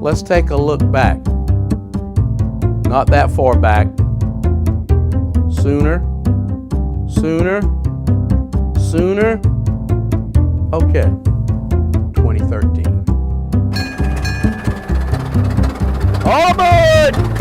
Let's take a look back. Not that far back. Sooner, sooner, sooner. Okay, 2013. All aboard!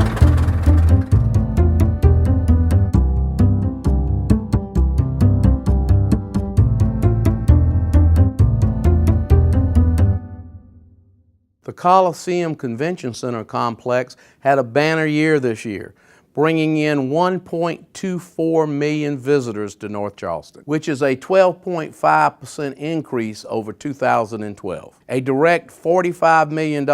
The Coliseum Convention Center complex had a banner year this year, bringing in 1.24 million visitors to North Charleston, which is a 12.5% increase over 2012. A direct $45 million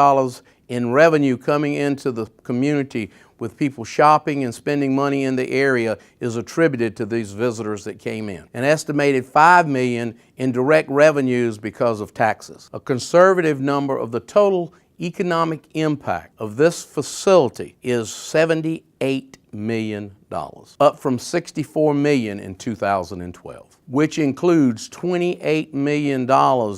in revenue coming into the community with people shopping and spending money in the area is attributed to these visitors that came in. An estimated $5 million in direct revenues because of taxes. A conservative number of the total economic impact of this facility is $78 million, up from $64 million in 2012, which includes $28 million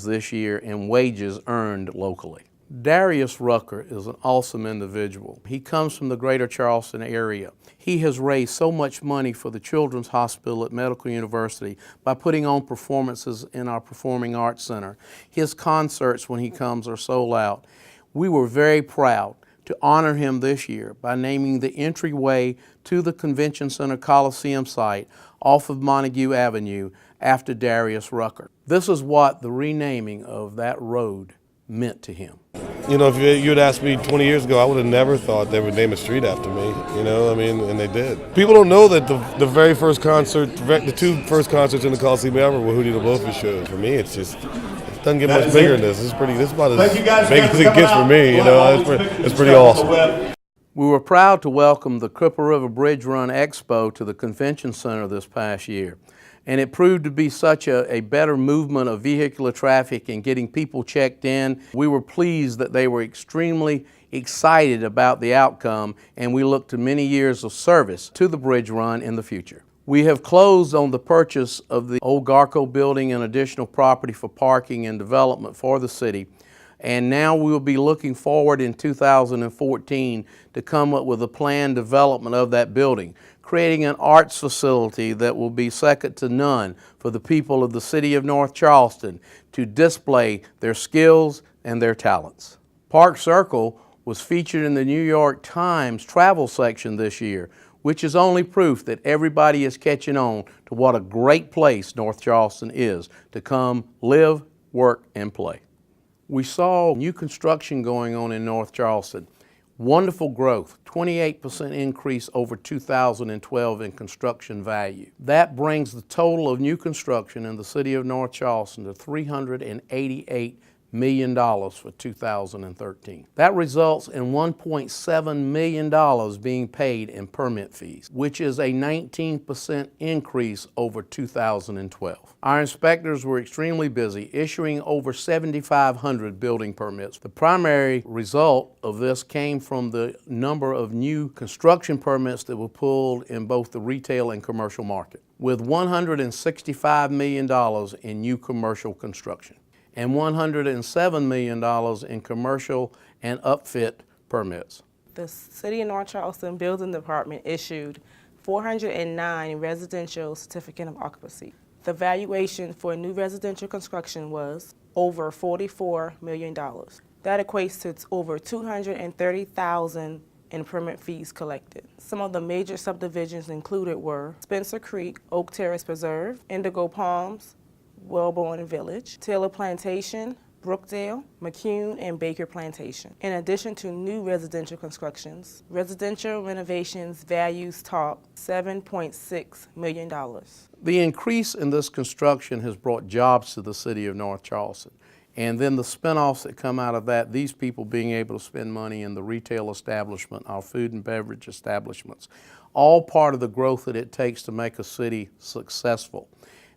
this year in wages earned locally. Darius Rucker is an awesome individual. He comes from the greater Charleston area. He has raised so much money for the Children's Hospital at Medical University by putting on performances in our Performing Arts Center. His concerts when he comes are sold out. We were very proud to honor him this year by naming the entryway to the Convention Center Coliseum site off of Montague Avenue after Darius Rucker. This is what the renaming of that road meant to him. You know, if you had asked me 20 years ago, I would have never thought they would name a street after me, and they did. People don't know that the very first concert, the two first concerts in the Coliseum ever were Hootie the Blowfish shows. For me, it doesn't get much bigger than this. This is about as big as it gets for me, it's pretty awesome. We were proud to welcome the Cripple River Bridge Run Expo to the Convention Center this past year. And it proved to be such a better movement of vehicular traffic and getting people checked in. We were pleased that they were extremely excited about the outcome, and we look to many years of service to the bridge run in the future. We have closed on the purchase of the old Garco building and additional property for parking and development for the city. And now we will be looking forward in 2014 to come up with a planned development of that building, creating an arts facility that will be second to none for the people of the city of North Charleston to display their skills and their talents. Park Circle was featured in the New York Times travel section this year, which is only proof that everybody is catching on to what a great place North Charleston is to come live, work, and play. We saw new construction going on in North Charleston. Wonderful growth, 28% increase over 2012 in construction value. That brings the total of new construction in the city of North Charleston to $388 million for 2013. That results in $1.7 million being paid in permit fees, which is a 19% increase over 2012. Our inspectors were extremely busy, issuing over 7,500 building permits. The primary result of this came from the number of new construction permits that were pulled in both the retail and commercial market, with $165 million in new commercial construction and $107 million in commercial and upfit permits. The City of North Charleston Building Department issued 409 residential certificate of occupancy. The valuation for new residential construction was over $44 million. That equates to over $230,000 in permit fees collected. Some of the major subdivisions included were Spencer Creek, Oak Terrace Preserve, Indigo Palms, Wellborn Village, Taylor Plantation, Brookdale, McCune, and Baker Plantation. In addition to new residential constructions, residential renovations values topped $7.6 million. The increase in this construction has brought jobs to the city of North Charleston. And then the spinoffs that come out of that, these people being able to spend money in the retail establishment, our food and beverage establishments, all part of the growth that it takes to make a city successful.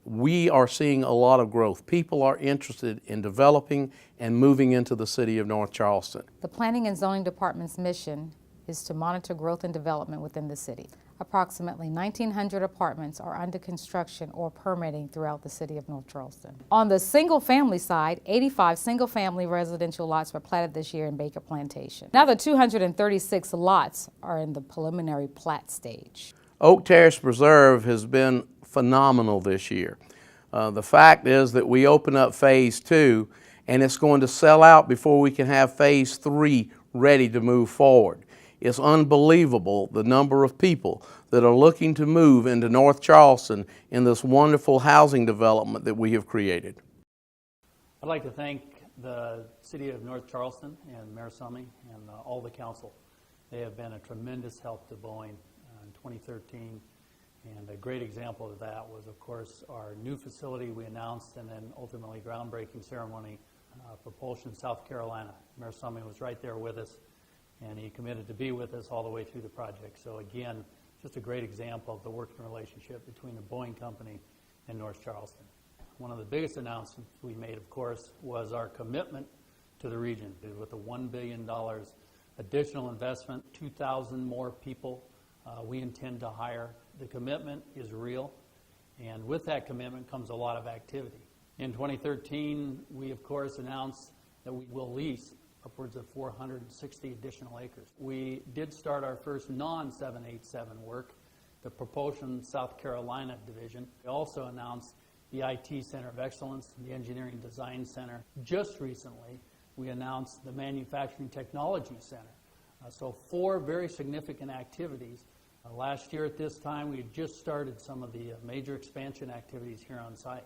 We are seeing a lot of growth. People are interested in developing and moving into the city of North Charleston. The Planning and Zoning Department's mission is to monitor growth and development within the city. Approximately 1,900 apartments are under construction or permitting throughout the city of North Charleston. On the single-family side, 85 single-family residential lots were platted this year in Baker Plantation. Now the 236 lots are in the preliminary plat stage. Oak Terrace Preserve has been phenomenal this year. The fact is that we open up Phase 2 and it's going to sell out before we can have Phase 3 ready to move forward. It's unbelievable the number of people that are looking to move into North Charleston in this wonderful housing development that we have created. I'd like to thank the City of North Charleston and Mayor Summey and all the council. They have been a tremendous help to Boeing in 2013, and a great example of that was, of course, our new facility we announced and then ultimately groundbreaking ceremony, Propulsion, South Carolina. Mayor Summey was right there with us, and he committed to be with us all the way through the project. So again, just a great example of the working relationship between the Boeing company and North Charleston. One of the biggest announcements we made, of course, was our commitment to the region with the $1 billion additional investment, 2,000 more people we intend to hire. The commitment is real, and with that commitment comes a lot of activity. In 2013, we, of course, announced that we will lease upwards of 460 additional acres. We did start our first non-787 work, the Propulsion South Carolina division. We also announced the IT Center of Excellence, the Engineering Design Center. Just recently, we announced the Manufacturing Technology Center. So 4 very significant activities. Last year at this time, we had just started some of the major expansion activities here on site.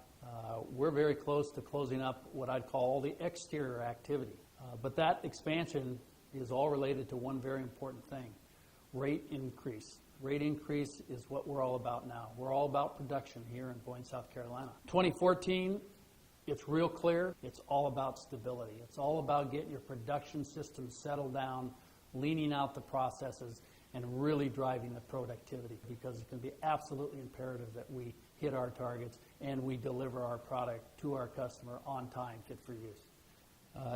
We're very close to closing up what I'd call all the exterior activity. But that expansion is all related to one very important thing, rate increase. Rate increase is what we're all about now. We're all about production here in Boeing, South Carolina. 2014, it's real clear. It's all about stability. It's all about getting your production system settled down, leaning out the processes, and really driving the productivity, because it's going to be absolutely imperative that we hit our targets and we deliver our product to our customer on time, fit for use.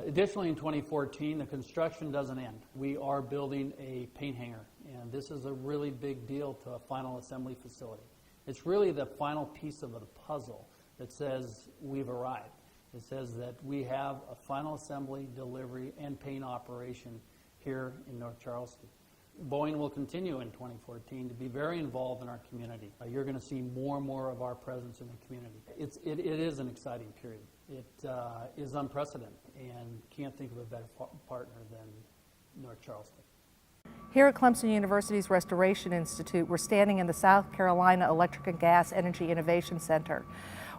Additionally, in 2014, the construction doesn't end. We are building a paint hanger, and this is a really big deal to a final assembly facility. It's really the final piece of the puzzle that says we've arrived. It says that we have a final assembly, delivery, and paint operation here in North Charleston. Boeing will continue in 2014 to be very involved in our community. You're going to see more and more of our presence in the community. It is an exciting period. It is unprecedented, and can't think of a better partner than North Charleston. Here at Clemson University's Restoration Institute, we're standing in the South Carolina Electric and Gas Energy Innovation Center,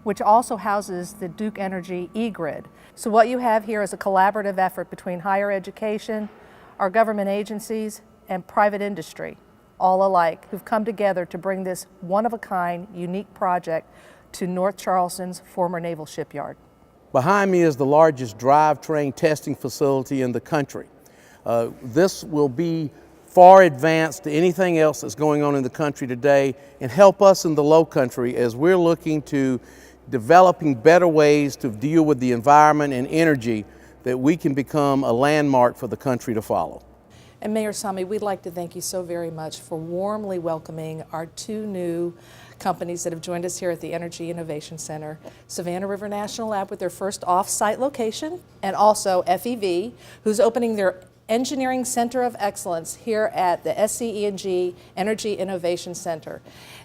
which also houses the Duke Energy eGrid. So what you have here is a collaborative effort between higher education, our government agencies, and private industry, all alike, who've come together to bring this one-of-a-kind, unique project to North Charleston's former naval shipyard. Behind me is the largest drivetrain testing facility in the country. This will be far advanced to anything else that's going on in the country today, and help us in the low country as we're looking to developing better ways to deal with the environment and energy, that we can become a landmark for the country to follow. And Mayor Summey, we'd like to thank you so very much for warmly welcoming our 2 new companies that have joined us here at the Energy Innovation Center, Savannah River National Lab with their first off-site location, and also FEV, who's opening their Engineering Center of Excellence here at the SCE&G Energy Innovation Center.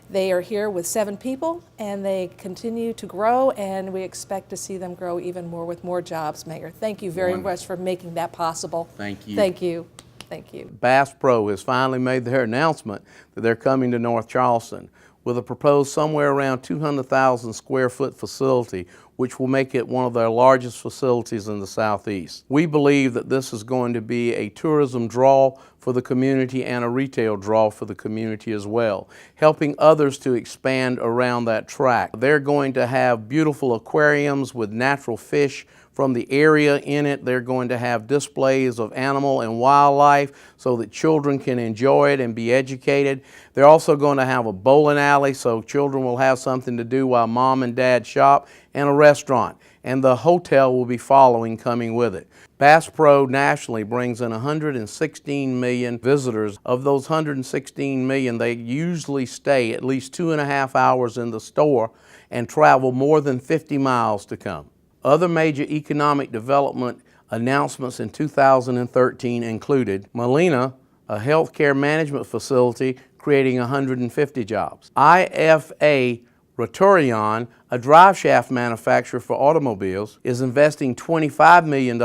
They are here with 7 people, and they continue to grow, and we expect to see them grow even more with more jobs, Mayor. Thank you very much for making that possible. Thank you. Thank you. Thank you. Bass Pro has finally made their announcement that they're coming to North Charleston with a proposed somewhere around 200,000 square foot facility, which will make it one of their largest facilities in the Southeast. We believe that this is going to be a tourism draw for the community and a retail draw for the community as well, helping others to expand around that track. They're going to have beautiful aquariums with natural fish from the area in it. They're going to have displays of animal and wildlife so that children can enjoy it and be educated. They're also going to have a bowling alley so children will have something to do while mom and dad shop, and a restaurant. And the hotel will be following, coming with it. Bass Pro nationally brings in 116 million visitors. Of those 116 million, they usually stay at least 2.5 hours in the store and travel more than 50 miles to come. Other major economic development announcements in 2013 included Molina, a healthcare management facility, creating 150 jobs. IFA Rucker, a drive shaft manufacturer for automobiles, is investing $25 million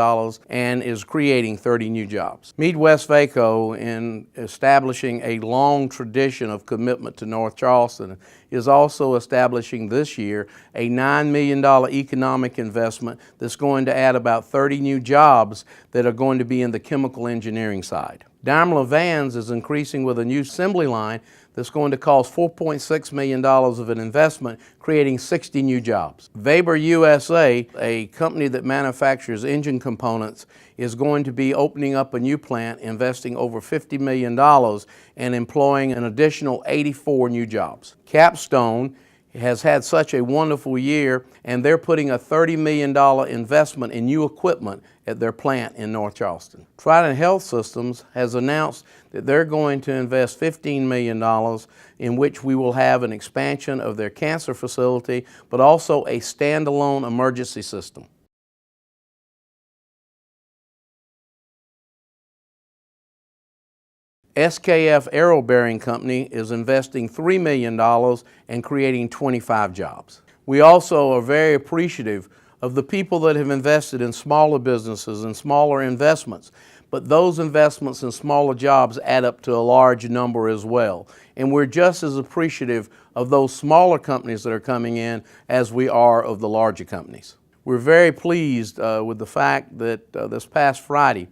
and is creating 30 new jobs. Midwest Vaco, in establishing a long tradition of commitment to North Charleston, is also establishing this year a $9 million economic investment that's going to add about 30 new jobs that are going to be in the chemical engineering side. Daimler Vans is increasing with a new assembly line that's going to cost $4.6 million of an investment, creating 60 new jobs. Weber USA, a company that manufactures engine components, is going to be opening up a new plant, investing over $50 million and employing an additional 84 new jobs. Capstone has had such a wonderful year, and they're putting a $30 million investment in new equipment at their plant in North Charleston. Trident Health Systems has announced that they're going to invest $15 million in which we will have an expansion of their cancer facility, but also a standalone emergency system. SKF Aero Bearing Company is investing $3 million and creating 25 jobs. We also are very appreciative of the people that have invested in smaller businesses and smaller investments, but those investments in smaller jobs add up to a large number as well. And we're just as appreciative of those smaller companies that are coming in as we are of the larger companies. We're very pleased with the fact that this past Friday,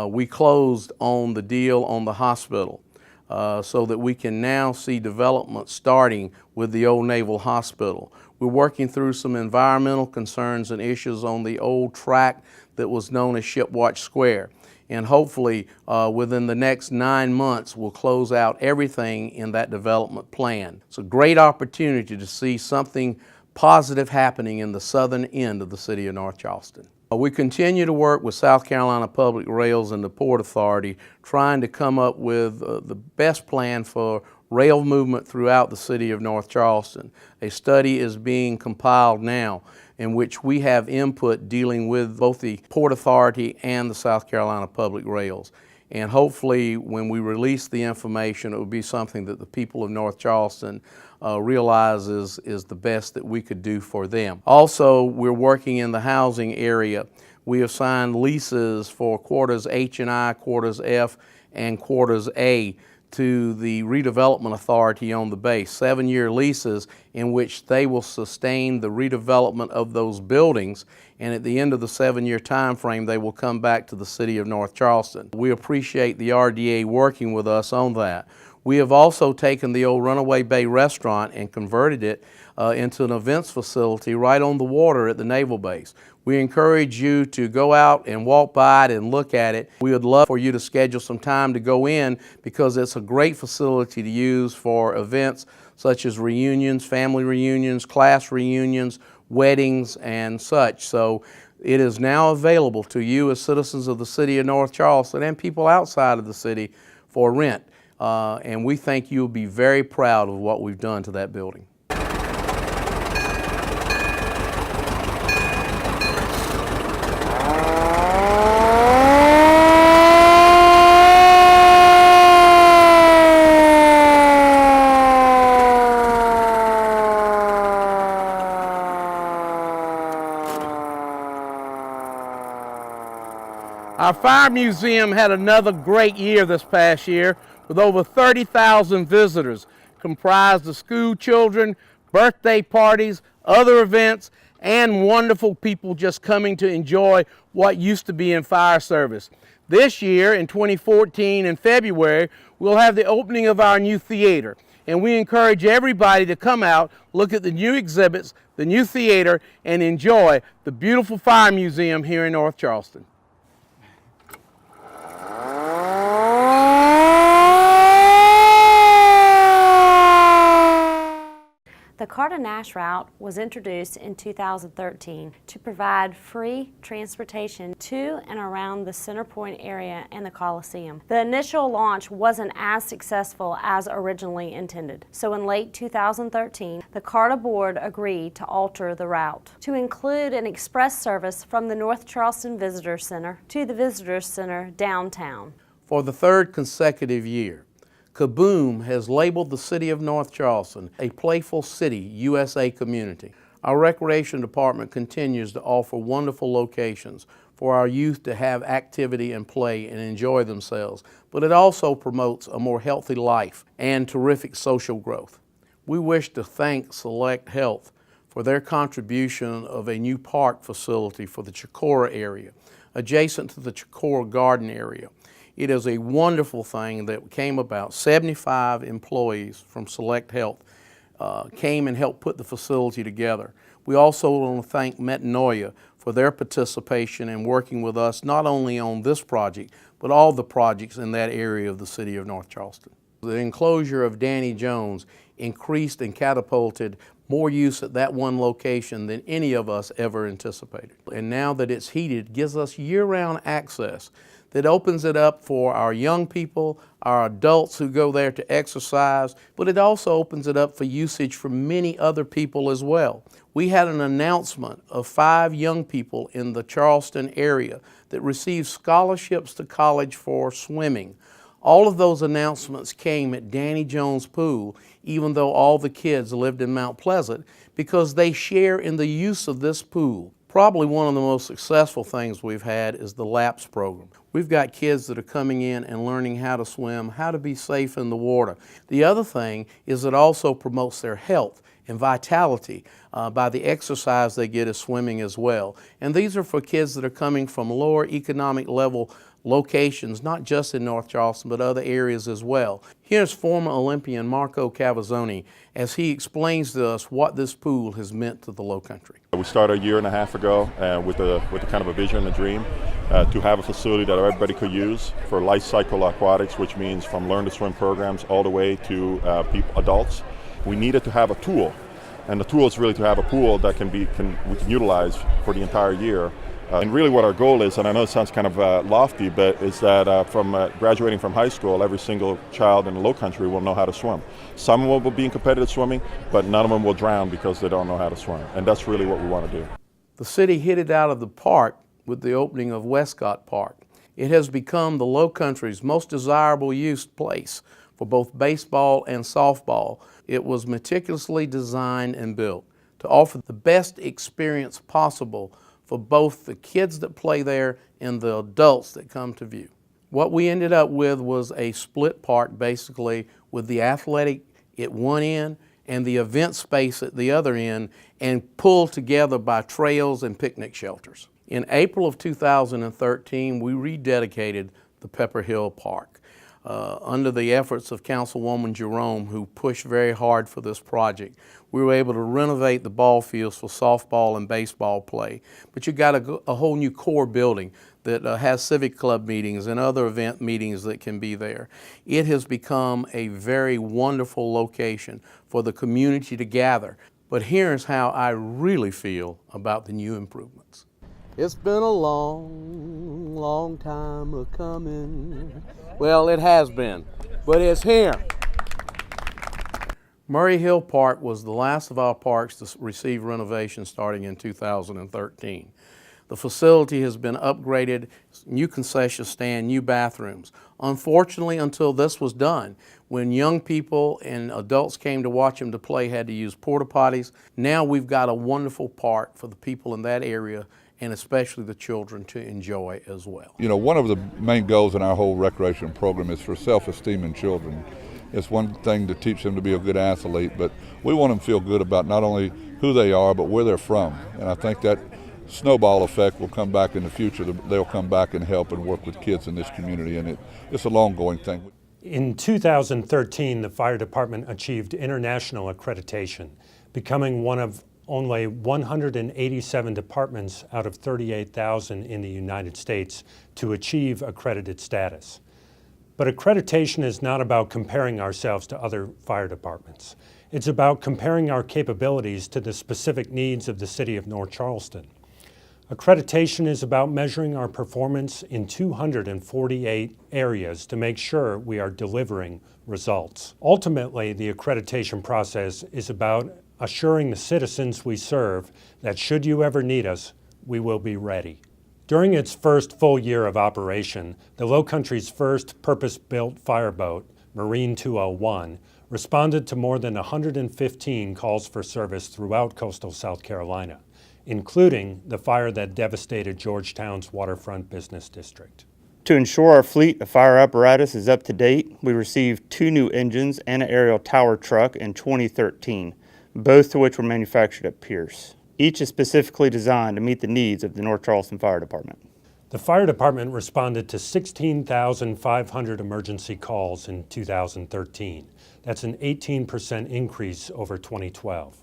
we closed on the deal on the hospital so that we can now see development starting with the old Naval Hospital. We're working through some environmental concerns and issues on the old track that was known as Shipwatch Square. And hopefully within the next 9 months we'll close out everything in that development plan. It's a great opportunity to see something positive happening in the southern end of the city of North Charleston. We continue to work with South Carolina Public Rails and the Port Authority, trying to come up with the best plan for rail movement throughout the city of North Charleston. A study is being compiled now in which we have input dealing with both the Port Authority and the South Carolina Public Rails. And hopefully when we release the information, it will be something that the people of North Charleston realizes is the best that we could do for them. Also, we're working in the housing area. We have signed leases for quarters H and I, quarters F, and quarters A to the Redevelopment Authority on the base, 7-year leases in which they will sustain the redevelopment of those buildings, and at the end of the 7-year time frame they will come back to the city of North Charleston. We appreciate the RDA working with us on that. We have also taken the old Runaway Bay restaurant and converted it into an events facility right on the water at the Naval Base. We encourage you to go out and walk by it and look at it. We would love for you to schedule some time to go in because it's a great facility to use for events such as reunions, family reunions, class reunions, weddings, and such. So it is now available to you as citizens of the city of North Charleston and people outside of the city for rent. And we think you'll be very proud of what we've done to that building. Our Fire Museum had another great year this past year with over 30,000 visitors comprised of school children, birthday parties, other events, and wonderful people just coming to enjoy what used to be in fire service. This year, in 2014, in February, we'll have the opening of our new theater. and we encourage everybody to come out, look at the new exhibits, the new theater, and enjoy the beautiful fire museum here in North Charleston. The Carter Nash route was introduced in 2013 to provide free transportation to and around the Center Point area and the Coliseum. The initial launch wasn't as successful as originally intended, so in late 2013, the Carter Board agreed to alter the route to include an express service from the North Charleston Visitor Center to the Visitor Center downtown. For the third consecutive year, Kaboom has labeled the city of North Charleston a Playful City USA community. Our recreation department continues to offer wonderful locations for our youth to have activity and play and enjoy themselves, but it also promotes a more healthy life and terrific social growth. We wish to thank Select Health for their contribution of a new park facility for the Chicora area, adjacent to the Chicora Garden area. It is a wonderful thing that came about. 75 employees from Select Health came and helped put the facility together. We also want to thank Metanoia for their participation in working with us not only on this project, but all the projects in that area of the city of North Charleston. The enclosure of Danny Jones increased and catapulted more use at that one location than any of us ever anticipated. And now that it's heated, it gives us year-round access that opens it up for our young people, our adults who go there to exercise, but it also opens it up for usage for many other people as well. We had an announcement of 5 young people in the Charleston area that received scholarships to college for swimming. All of those announcements came at Danny Jones Pool, even though all the kids lived in Mount Pleasant, because they share in the use of this pool. Probably one of the most successful things we've had is the LAPS program. We've got kids that are coming in and learning how to swim, how to be safe in the water. The other thing is it also promotes their health and vitality by the exercise they get as swimming as well. And these are for kids that are coming from lower economic level locations, not just in North Charleston, but other areas as well. Here's former Olympian Marco Cavazzoni as he explains to us what this pool has meant to the Low Country. We started a year and a half ago with a kind of a vision and a dream to have a facility that everybody could use for life cycle aquatics, which means from learn to swim programs all the way to adults. We needed to have a tool, and the tool is really to have a pool that we can utilize for the entire year. And really what our goal is, and I know it sounds kind of lofty, but is that from graduating from high school, every single child in the Low Country will know how to swim. Some of them will be in competitive swimming, but none of them will drown because they don't know how to swim. And that's really what we want to do. The city hit it out of the park with the opening of Westcott Park. It has become the Low Country's most desirable use place for both baseball and softball. It was meticulously designed and built to offer the best experience possible for both the kids that play there and the adults that come to view. What we ended up with was a split park basically with the athletic at one end and the event space at the other end, and pulled together by trails and picnic shelters. In April of 2013, we rededicated the Pepper Hill Park. Under the efforts of Councilwoman Jerome, who pushed very hard for this project, we were able to renovate the ball fields for softball and baseball play. But you got a whole new core building that has civic club meetings and other event meetings that can be there. It has become a very wonderful location for the community to gather. But here's how I really feel about the new improvements. It's been a long, long time a-coming. Well, it has been, but it's here. Murray Hill Park was the last of our parks to receive renovations starting in 2013. The facility has been upgraded, new concession stand, new bathrooms. Unfortunately, until this was done, when young people and adults came to watch them to play, had to use porta potties. Now we've got a wonderful park for the people in that area, and especially the children, to enjoy as well. You know, one of the main goals in our whole recreation program is for self-esteem in children. It's one thing to teach them to be a good athlete, but we want them to feel good about not only who they are, but where they're from. And I think that snowball effect will come back in the future. They'll come back and help and work with kids in this community, and it's a long-going thing. In 2013, the fire department achieved international accreditation, becoming one of only 187 departments out of 38,000 in the United States to achieve accredited status. But accreditation is not about comparing ourselves to other fire departments. It's about comparing our capabilities to the specific needs of the city of North Charleston. Accreditation is about measuring our performance in 248 areas to make sure we are delivering results. Ultimately, the accreditation process is about assuring the citizens we serve that should you ever need us, we will be ready. During its first full year of operation, the Lowcountry's first purpose-built fireboat, Marine 201, responded to more than 115 calls for service throughout coastal South Carolina, including the fire that devastated Georgetown's waterfront business district. To ensure our fleet of fire apparatus is up to date, we received 2 new engines and an aerial tower truck in 2013, both of which were manufactured at Pierce. Each is specifically designed to meet the needs of the North Charleston Fire Department. The fire department responded to 16,500 emergency calls in 2013. That's an 18% increase over 2012.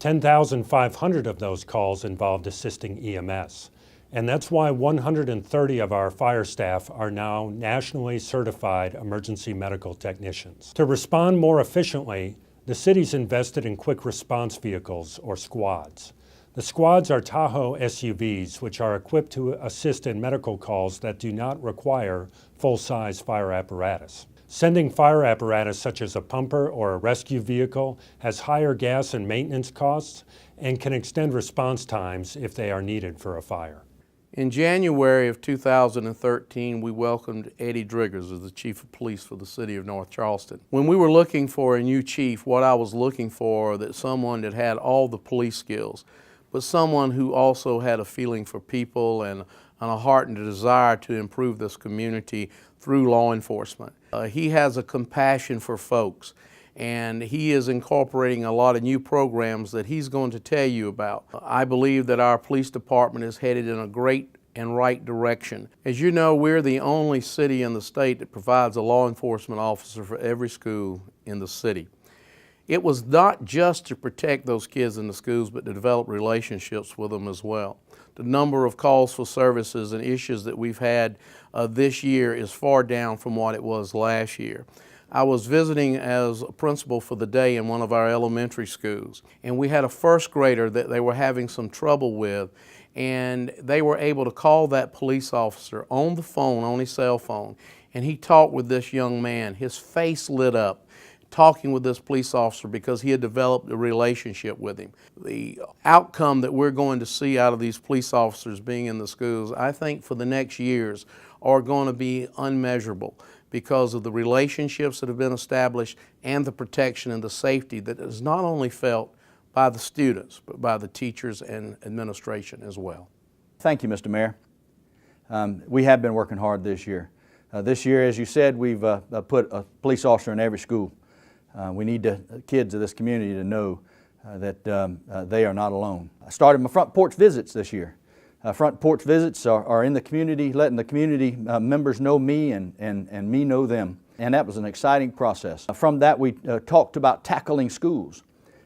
10,500 of those calls involved assisting EMS. And that's why 130 of our fire staff are now nationally certified emergency medical technicians. To respond more efficiently, the city's invested in quick response vehicles, or squads. The squads are Tahoe SUVs, which are equipped to assist in medical calls that do not require full-size fire apparatus. Sending fire apparatus such as a pumper or a rescue vehicle has higher gas and maintenance costs and can extend response times if they are needed for a fire. In January of 2013, we welcomed Eddie Driggers as the Chief of Police for the City of North Charleston. When we were looking for a new chief, what I was looking for was someone that had all the police skills, but someone who also had a feeling for people and a heart and a desire to improve this community through law enforcement. He has a compassion for folks, and he is incorporating a lot of new programs that he's going to tell you about. I believe that our police department is headed in a great and right direction. As you know, we're the only city in the state that provides a law enforcement officer for every school in the city. It was not just to protect those kids in the schools, but to develop relationships with them as well. The number of calls for services and issues that we've had this year is far down from what it was last year. I was visiting as a principal for the day in one of our elementary schools, and we had a first grader that they were having some trouble with, and they were able to call that police officer on the phone, on his cell phone, and he talked with this young man. His face lit up talking with this police officer because he had developed a relationship with him. The outcome that we're going to see out of these police officers being in the schools, I think for the next years, are going to be unmeasurable, because of the relationships that have been established and the protection and the safety that is not only felt by the students, but by the teachers and administration as well. Thank you, Mr. Mayor. We have been working hard this year. This year, as you said, we've put a police officer in every school. We need the kids of this community to know that they are not alone. I started my front porch visits this year. Front porch visits are in the community, letting the community members know me and me know them. And that was an exciting process. From that, we talked about tackling schools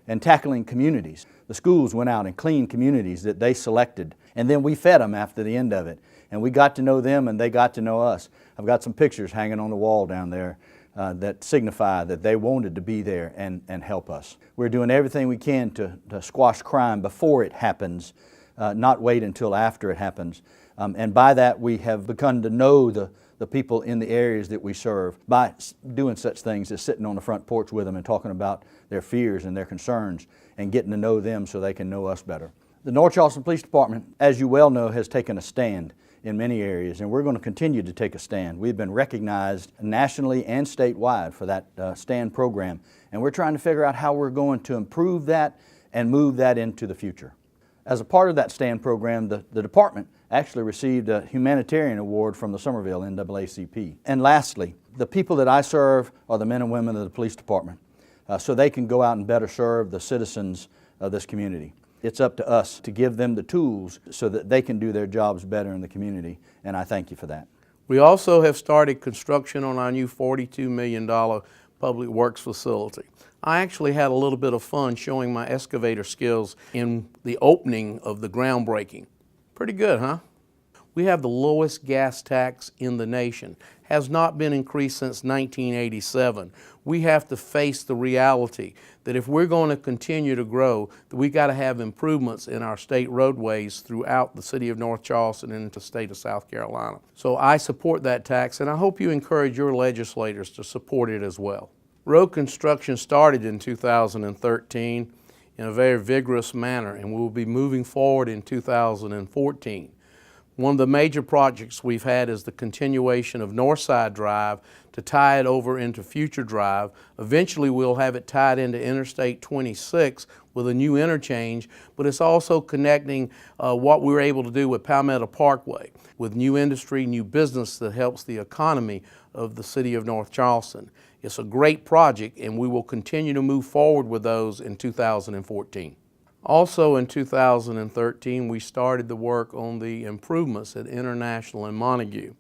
and tackling communities. The schools went out and cleaned communities that they selected, and then we fed them after the end of it. And we got to know them and they got to know us. I've got some pictures hanging on the wall down there that signify that they wanted to be there and help us. We're doing everything we can to squash crime before it happens, not wait until after it happens. And by that, we have begun to know the people in the areas that we serve by doing such things as sitting on the front porch with them and talking about their fears and their concerns and getting to know them so they can know us better. The North Charleston Police Department, as you well know, has taken a stand in many areas, and we're going to continue to take a stand. We've been recognized nationally and statewide for that stand program, and we're trying to figure out how we're going to improve that and move that into the future. As a part of that stand program, the department actually received a humanitarian award from the Somerville NAACP. And lastly, the people that I serve are the men and women of the police department, so they can go out and better serve the citizens of this community. It's up to us to give them the tools so that they can do their jobs better in the community, and I thank you for that. We also have started construction on our new $42 million public works facility. I actually had a little bit of fun showing my excavator skills in the opening of the groundbreaking. Pretty good, huh? We have the lowest gas tax in the nation. Has not been increased since 1987. We have to face the reality that if we're going to continue to grow, that we got to have improvements in our state roadways throughout the city of North Charleston and into the state of South Carolina. So I support that tax, and I hope you encourage your legislators to support it as well. Road construction started in 2013 in a very vigorous manner, and we will be moving forward in 2014. One of the major projects we've had is the continuation of Northside Drive to tie it over into Future Drive. Eventually we'll have it tied into Interstate 26 with a new interchange, but it's also connecting what we were able to do with Palmetto Parkway, with new industry, new business that helps the economy of the city of North Charleston. It's a great project, and we will continue to move forward with those in 2014. Also in 2013, we started the work on the improvements at International and Montague.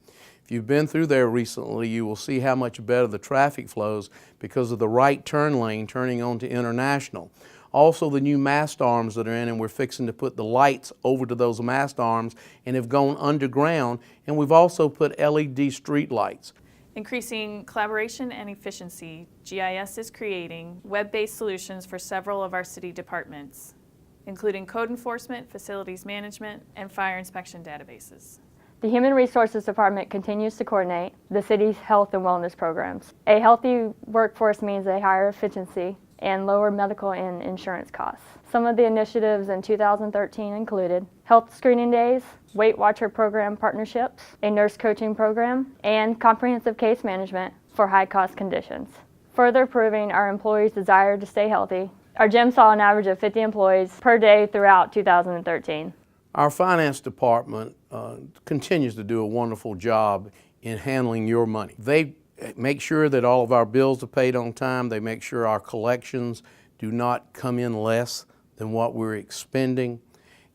If you've been through there recently, you will see how much better the traffic flows because of the right turn lane turning onto International. Also the new mast arms that are in, and we're fixing to put the lights over to those mast arms and have gone underground, and we've also put LED street lights. Increasing collaboration and efficiency, GIS is creating web-based solutions for several of our city departments, including code enforcement, facilities management, and fire inspection databases. The Human Resources Department continues to coordinate the city's health and wellness programs. A healthy workforce means a higher efficiency and lower medical and insurance costs. Some of the initiatives in 2013 included health screening days, Weight Watcher program partnerships, a nurse coaching program, and comprehensive case management for high-cost conditions. Further proving our employees' desire to stay healthy, our gym saw an average of 50 employees per day throughout 2013. Our finance department continues to do a wonderful job in handling your money. They make sure that all of our bills are paid on time. They make sure our collections do not come in less than what we're expending.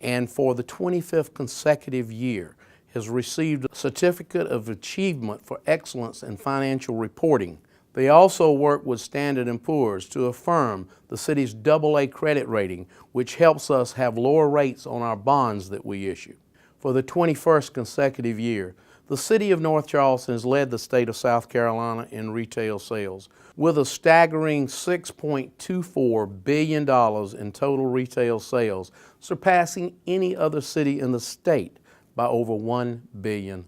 And for the 25th consecutive year, has received a Certificate of Achievement for Excellence in Financial Reporting. They also work with Standard & Poor's to affirm the city's AA credit rating, which helps us have lower rates on our bonds that we issue. For the 21st consecutive year, the city of North Charleston has led the state of South Carolina in retail sales, with a staggering $6.24 billion in total retail sales, surpassing any other city in the state by over $1 billion.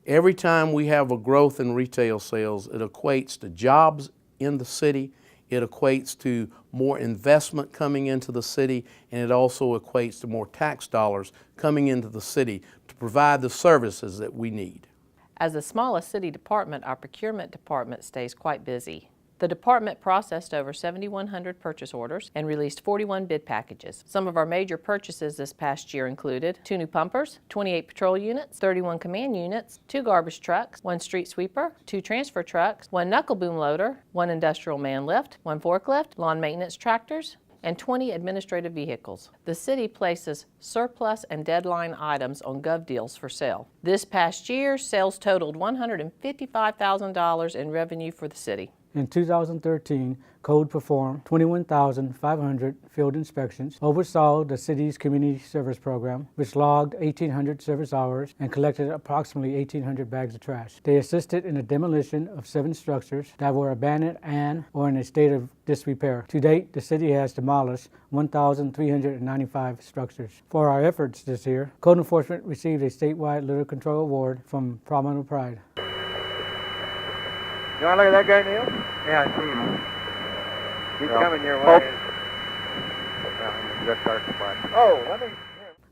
Every time we have a growth in retail sales, it equates to jobs in the city, it equates to more investment coming into the city, and it also equates to more tax dollars coming into the city to provide the services that we need. As the smallest city department, our procurement department stays quite busy. The department processed over 7,100 purchase orders and released 41 bid packages. Some of our major purchases this past year included 2 new pumpers, 28 patrol units, 31 command units, 2 garbage trucks, 1 street sweeper, 2 transfer trucks, 1 knuckle boom loader, 1 industrial man lift, 1 forklift, lawn maintenance tractors, and 20 administrative vehicles. The city places surplus and deadline items on GovDeals for sale. This past year, sales totaled $155,000 in revenue for the city. In 2013, Code performed 21,500 field inspections, oversaw the city's community service program, which logged 1,800 service hours and collected approximately 1,800 bags of trash. They assisted in the demolition of 7 structures that were abandoned and or in a state of disrepair. To date, the city has demolished 1,395 structures. For our efforts this year, Code Enforcement received a statewide litter control award from Prominent Pride. You want to look at that guy, Neil? Yeah, I see him. He's coming your way. Oh, let me...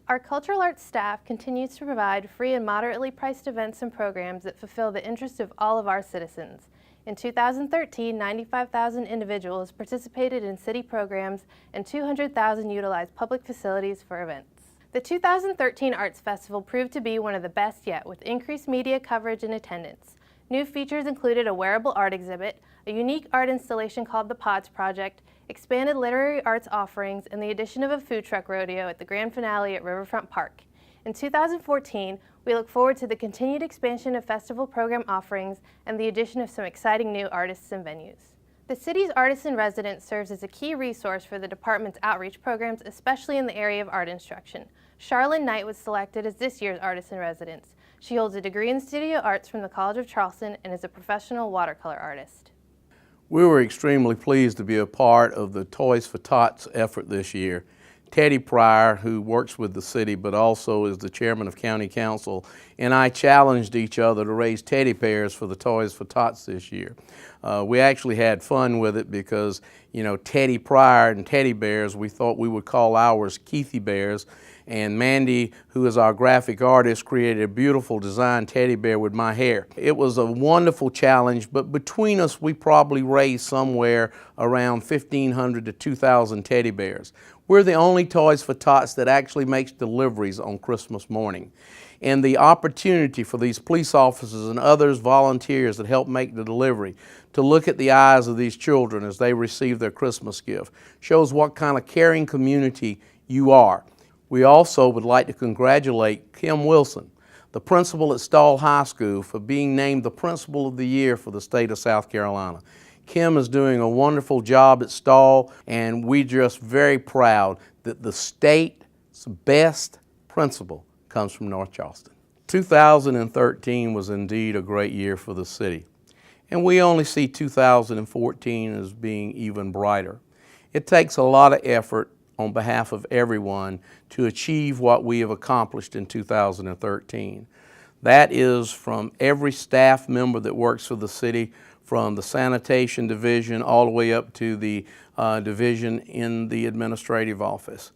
Our cultural arts staff continues to provide free and moderately priced events and programs that fulfill the interest of all of our citizens. In 2013, 95,000 individuals participated in city programs and 200,000 utilized public facilities for events. The 2013 Arts Festival proved to be one of the best yet, with increased media coverage and attendance. New features included a wearable art exhibit, a unique art installation called the Pods Project, expanded literary arts offerings, and the addition of a food truck rodeo at the grand finale at Riverfront Park. In 2014, we look forward to the continued expansion of festival program offerings and the addition of some exciting new artists and venues. The city's Artist in Residence serves as a key resource for the department's outreach programs, especially in the area of art instruction. Charlene Knight was selected as this year's Artist in Residence. She holds a degree in studio arts from the College of Charleston and is a professional watercolor artist. We were extremely pleased to be a part of the Toys for Tots effort this year. Teddy Pryor, who works with the city but also is the chairman of County Council, and I challenged each other to raise teddy bears for the Toys for Tots this year. We actually had fun with it because, you know, Teddy Pryor and teddy bears, we thought we would call ours Keithy Bears. And Mandy, who is our graphic artist, created a beautiful design teddy bear with my hair. It was a wonderful challenge, but between us we probably raised somewhere around 1,500 to 2,000 teddy bears. We're the only Toys for Tots that actually makes deliveries on Christmas morning. And the opportunity for these police officers and others volunteers that help make the delivery to look at the eyes of these children as they receive their Christmas gift shows what kind of caring community you are. We also would like to congratulate Kim Wilson, the principal at Stall High School, for being named the Principal of the Year for the state of South Carolina. Kim is doing a wonderful job at Stall, and we're just very proud that the state's best principal comes from North Charleston. 2013 was indeed a great year for the city, and we only see 2014 as being even brighter. It takes a lot of effort on behalf of everyone to achieve what we have accomplished in 2013. That is from every staff member that works for the city, from the sanitation division all the way up to the division in the administrative office.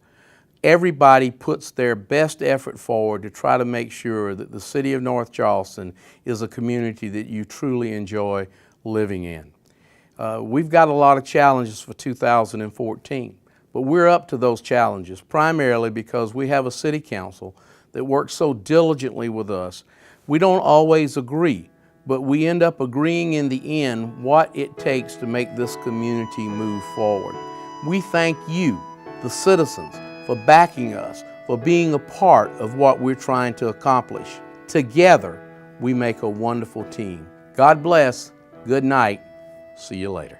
Everybody puts their best effort forward to try to make sure that the city of North Charleston is a community that you truly enjoy living in. We've got a lot of challenges for 2014. But we're up to those challenges, primarily because we have a city council that works so diligently with us. We don't always agree, but we end up agreeing in the end what it takes to make this community move forward. We thank you, the citizens, for backing us, for being a part of what we're trying to accomplish. Together, we make a wonderful team. God bless. Good night. See you later.